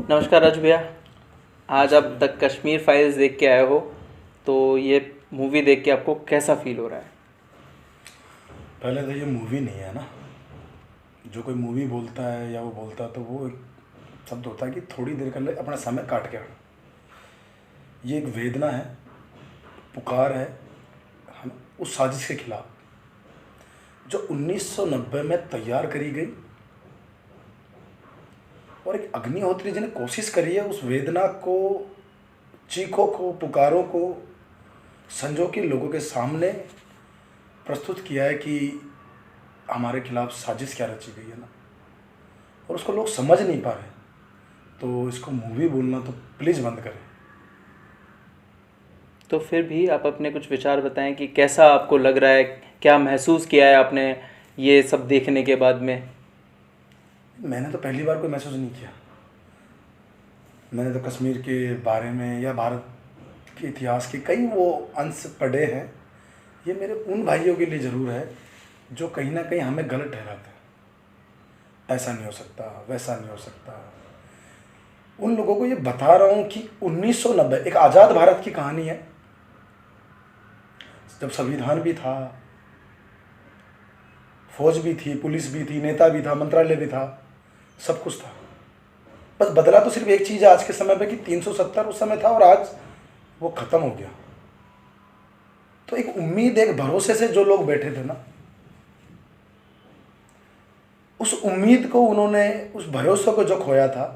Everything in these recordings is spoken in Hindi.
नमस्कार राजू भैया। आज आप द कश्मीर फाइल्स देख के आए हो, तो ये मूवी देख के आपको कैसा फील हो रहा है? पहले तो ये मूवी नहीं है ना। जो कोई मूवी बोलता है या वो बोलता है तो वो एक शब्द होता है कि थोड़ी देर कर ले, अपना समय काट के आना। ये एक वेदना है, पुकार है ना, उस साजिश के खिलाफ जो 1990 में तैयार करी गई और एक अग्निहोत्री जी ने कोशिश करी है उस वेदना को, चीखों को, पुकारों को संजो के लोगों के सामने प्रस्तुत किया है कि हमारे खिलाफ साजिश क्या रची गई है ना, और उसको लोग समझ नहीं पा रहे। तो इसको मूवी बोलना तो प्लीज़ बंद करें। तो फिर भी आप अपने कुछ विचार बताएं कि कैसा आपको लग रहा है, क्या महसूस किया है आपने ये सब देखने के बाद में? मैंने तो पहली बार कोई महसूस नहीं किया। मैंने तो कश्मीर के बारे में या भारत के इतिहास के कई वो अंश पढ़े हैं। ये मेरे उन भाइयों के लिए ज़रूर है जो कहीं ना कहीं हमें गलत ठहराते हैं, ऐसा नहीं हो सकता, वैसा नहीं हो सकता। उन लोगों को ये बता रहा हूँ कि 1990 एक आज़ाद भारत की कहानी है, जब संविधान भी था, फौज भी थी, पुलिस भी थी, नेता भी था, मंत्रालय भी था, सब कुछ था। बस बदला तो सिर्फ एक चीज़ है आज के समय पे कि 370 उस समय था और आज वो ख़त्म हो गया। तो एक उम्मीद, एक भरोसे से जो लोग बैठे थे ना, उस उम्मीद को उन्होंने, उस भरोसे को जो खोया था,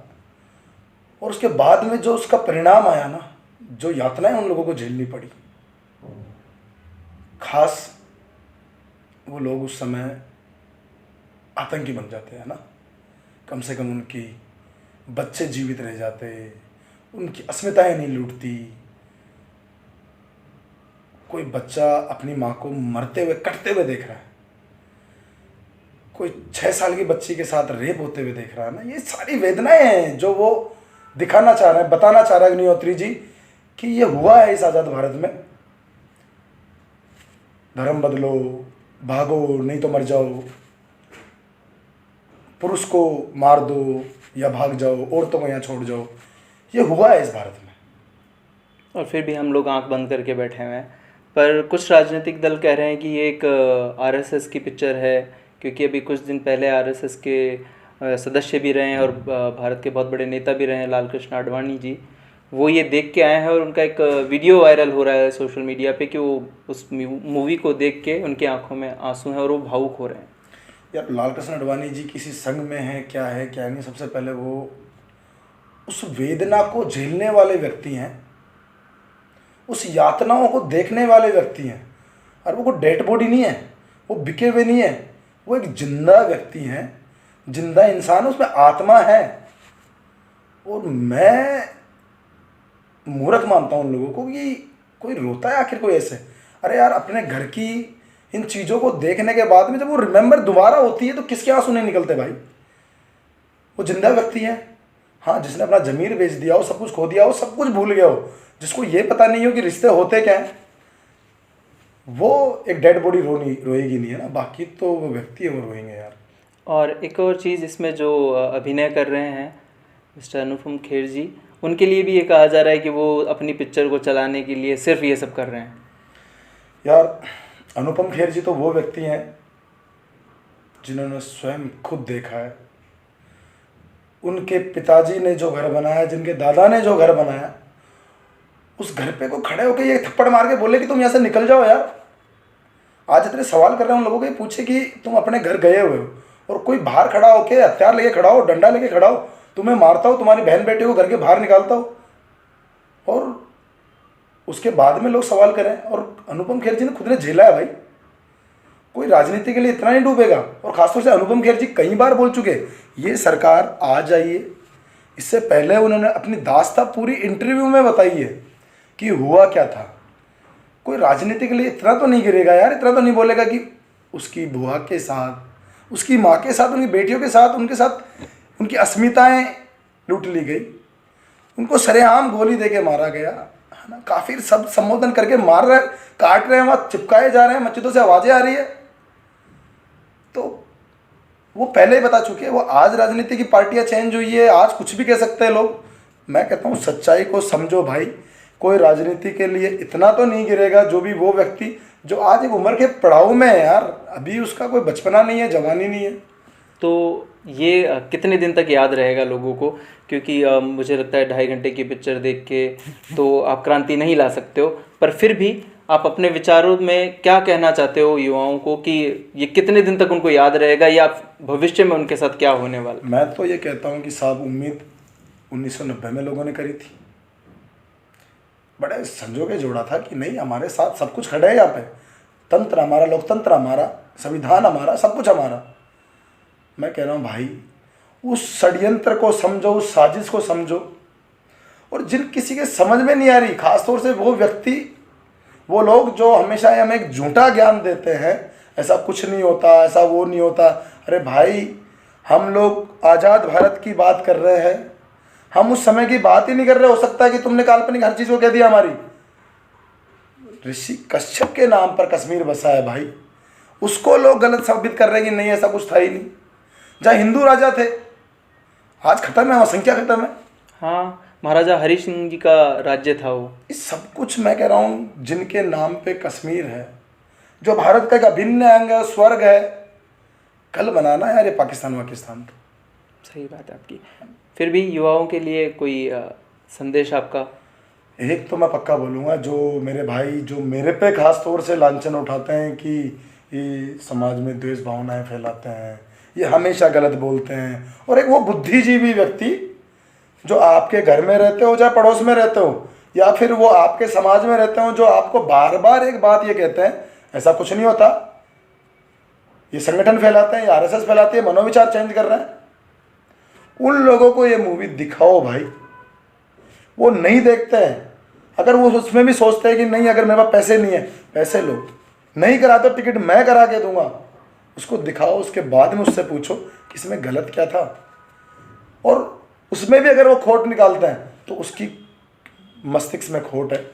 और उसके बाद में जो उसका परिणाम आया ना, जो यातनाएं उन लोगों को झेलनी पड़ी, खास वो लोग उस समय आतंकी बन जाते हैं ना। कम से कम उनकी बच्चे जीवित रह जाते, उनकी अस्मिताएं नहीं लूटती। कोई बच्चा अपनी माँ को मरते हुए, कटते हुए देख रहा है, कोई 6 साल की बच्ची के साथ रेप होते हुए देख रहा है ना। ये सारी वेदनाएं हैं जो वो दिखाना चाह रहे हैं, बताना चाह रहे हैं अग्निहोत्री जी कि ये हुआ है इस आज़ाद भारत में। धर्म बदलो, भागो नहीं तो मर जाओ, पुरुष को मार दो या भाग जाओ, औरतों को यहाँ छोड़ जाओ, ये हुआ है इस भारत में। और फिर भी हम लोग आंख बंद करके बैठे हुए हैं। पर कुछ राजनीतिक दल कह रहे हैं कि ये एक आरएसएस की पिक्चर है, क्योंकि अभी कुछ दिन पहले आरएसएस के सदस्य भी रहे हैं और भारत के बहुत बड़े नेता भी रहे हैं, लाल कृष्ण आडवाणी जी। वो ये देख के आए हैं और उनका एक वीडियो वायरल हो रहा है सोशल मीडिया पे कि वो उस मूवी को देख के उनकी आंखों में आंसू हैं और वो भावुक हो रहे हैं। यार लाल कृष्ण आडवाणी जी किसी संघ में है क्या नहीं, सबसे पहले वो उस वेदना को झेलने वाले व्यक्ति हैं, उस यातनाओं को देखने वाले व्यक्ति हैं। और वो कोई डेड बॉडी नहीं है, वो बिके हुए नहीं है, वो एक जिंदा व्यक्ति हैं, जिंदा इंसान, उसमें आत्मा है। और मैं मूर्ख मानता हूँ उन लोगों को कि कोई रोता है आखिर कोई ऐसे। अरे यार, अपने घर की इन चीज़ों को देखने के बाद में जब वो रिमेंबर दोबारा होती है तो किसके आंसू नहीं निकलते भाई। वो जिंदा व्यक्ति है, हाँ, जिसने अपना जमीर बेच दिया हो, सब कुछ खो दिया हो, सब कुछ भूल गया हो, जिसको ये पता नहीं हो कि रिश्ते होते क्या हैं, वो एक डेड बॉडी रोएगी नहीं है ना। बाकी तो वो व्यक्ति है, वो रोएंगे यार। और एक और चीज़, इसमें जो अभिनय कर रहे हैं मिस्टर अनुपम खेर जी, उनके लिए भी ये कहा जा रहा है कि वो अपनी पिक्चर को चलाने के लिए सिर्फ ये सब कर रहे हैं। यार अनुपम खेर जी तो वो व्यक्ति हैं जिन्होंने स्वयं खुद देखा है, उनके पिताजी ने जो घर बनाया, जिनके दादा ने जो घर बनाया, उस घर पे को खड़े होकर ये थप्पड़ मार के बोले कि तुम यहाँ से निकल जाओ यार। आज इतने सवाल कर रहे हैं उन लोगों को, पूछे कि तुम अपने घर गए हुए हो और कोई बाहर खड़ा होके हथियार लेके खड़ा हो, डंडा लेके खड़ा हो, तुम्हें मारता हो, तुम्हारी बहन बेटी को घर के बाहर निकालता हो, और उसके बाद में लोग सवाल करें। और अनुपम खेर जी ने खुद ने झेला है भाई। कोई राजनीति के लिए इतना नहीं डूबेगा। और खासतौर से अनुपम खेर जी कई बार बोल चुके, ये सरकार आ जाइए। इससे पहले उन्होंने अपनी दास्तां पूरी इंटरव्यू में बताई है कि हुआ क्या था। कोई राजनीति के लिए इतना तो नहीं गिरेगा यार, इतना तो नहीं बोलेगा कि उसकी बुआ के साथ, उसकी माँ के साथ, उनकी बेटियों के साथ, उनके साथ उनकी अस्मिताएं लूट ली गई, उनको सरेआम गोली देके मारा गया है ना। काफिर सब संबोधन करके मार रहे, काट रहे हैं, वहाँ चिपकाए जा रहे हैं, मस्जिदों से आवाज़ें आ रही है। तो वो पहले ही बता चुके हैं। वो आज राजनीति की पार्टियां चेंज हुई है, आज कुछ भी कह सकते हैं लोग। मैं कहता हूँ सच्चाई को समझो भाई। कोई राजनीति के लिए इतना तो नहीं गिरेगा जो भी वो व्यक्ति जो आज एक उम्र के पड़ाव में है यार, अभी उसका कोई बचपना नहीं है, जवानी नहीं है। तो ये कितने दिन तक याद रहेगा लोगों को? क्योंकि मुझे लगता है 2.5 घंटे की पिक्चर देख के तो आप क्रांति नहीं ला सकते हो, पर फिर भी आप अपने विचारों में क्या कहना चाहते हो युवाओं को कि ये कितने दिन तक उनको याद रहेगा, या भविष्य में उनके साथ क्या होने वाला? मैं तो ये कहता हूँ कि साहब उम्मीद 1990 में लोगों ने करी थी, बड़े संजो के जोड़ा था कि नहीं हमारे साथ सब कुछ खड़े है यहाँ पे, तंत्र हमारा, लोकतंत्र हमारा, संविधान हमारा, सब कुछ हमारा। मैं कह रहा हूँ भाई उस षड्यंत्र को समझो, उस साजिश को समझो। और जिन किसी के समझ में नहीं आ रही, खासतौर से वो व्यक्ति, वो लोग जो हमेशा हमें एक झूठा ज्ञान देते हैं, ऐसा कुछ नहीं होता, ऐसा वो नहीं होता। अरे भाई हम लोग आज़ाद भारत की बात कर रहे हैं, हम उस समय की बात ही नहीं कर रहे। हो सकता है कि तुमने काल्पनिक हर चीज़ को कह दिया हमारी। ऋषि कश्यप के नाम पर कश्मीर बसा है भाई, उसको लोग गलत साबित कर रहे हैं कि नहीं ऐसा कुछ था ही नहीं। जहाँ हिंदू राजा थे आज खत्म है, वहाँ संख्या खत्म है। हाँ, महाराजा हरि सिंह जी का राज्य था वो। इस सब कुछ मैं कह रहा हूँ जिनके नाम पे कश्मीर है, जो भारत का एक अभिन्न अंग है, स्वर्ग है, कल बनाना यार ये पाकिस्तान वाकिस्तान। तो सही बात है आपकी। फिर भी युवाओं के लिए कोई संदेश आपका? एक तो मैं पक्का बोलूँगा, जो मेरे भाई जो मेरे पे खास तौर से लांछन उठाते हैं कि ये समाज में द्वेष भावनाएं फैलाते हैं, ये हमेशा गलत बोलते हैं, और एक वो बुद्धिजीवी व्यक्ति जो आपके घर में रहते हो, चाहे पड़ोस में रहते हो, या फिर वो आपके समाज में रहते हो, जो आपको बार बार एक बात ये कहते हैं ऐसा कुछ नहीं होता, ये संगठन फैलाते हैं, ये आरएसएस फैलाती है, मनोविचार चेंज कर रहे हैं, उन लोगों को ये मूवी दिखाओ भाई। वो नहीं देखते हैं। अगर वो उसमें भी सोचते हैं कि नहीं अगर मेरे पास पैसे नहीं है, पैसे लो, नहीं करा तो टिकट मैं करा के दूंगा, उसको दिखाओ, उसके बाद में उससे पूछो कि इसमें गलत क्या था। और उसमें भी अगर वो खोट निकालते हैं तो उसकी मस्तिष्क में खोट है,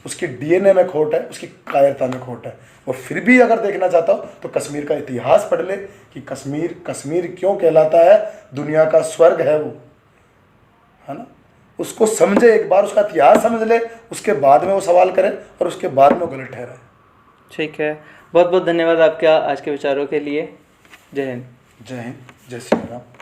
उसकी डीएनए में खोट है, उसकी कायरता में खोट है। वो फिर भी अगर देखना चाहता हो तो कश्मीर का इतिहास पढ़ ले कि कश्मीर क्यों कहलाता है, दुनिया का स्वर्ग है वो, है ना। उसको समझे, एक बार उसका इतिहास समझ ले, उसके बाद में वो सवाल करे और उसके बाद में वो गलत ठहराए। ठीक है, बहुत बहुत धन्यवाद आपका आज के विचारों के लिए। जय हिंद। जय हिंद, जय श्री राम।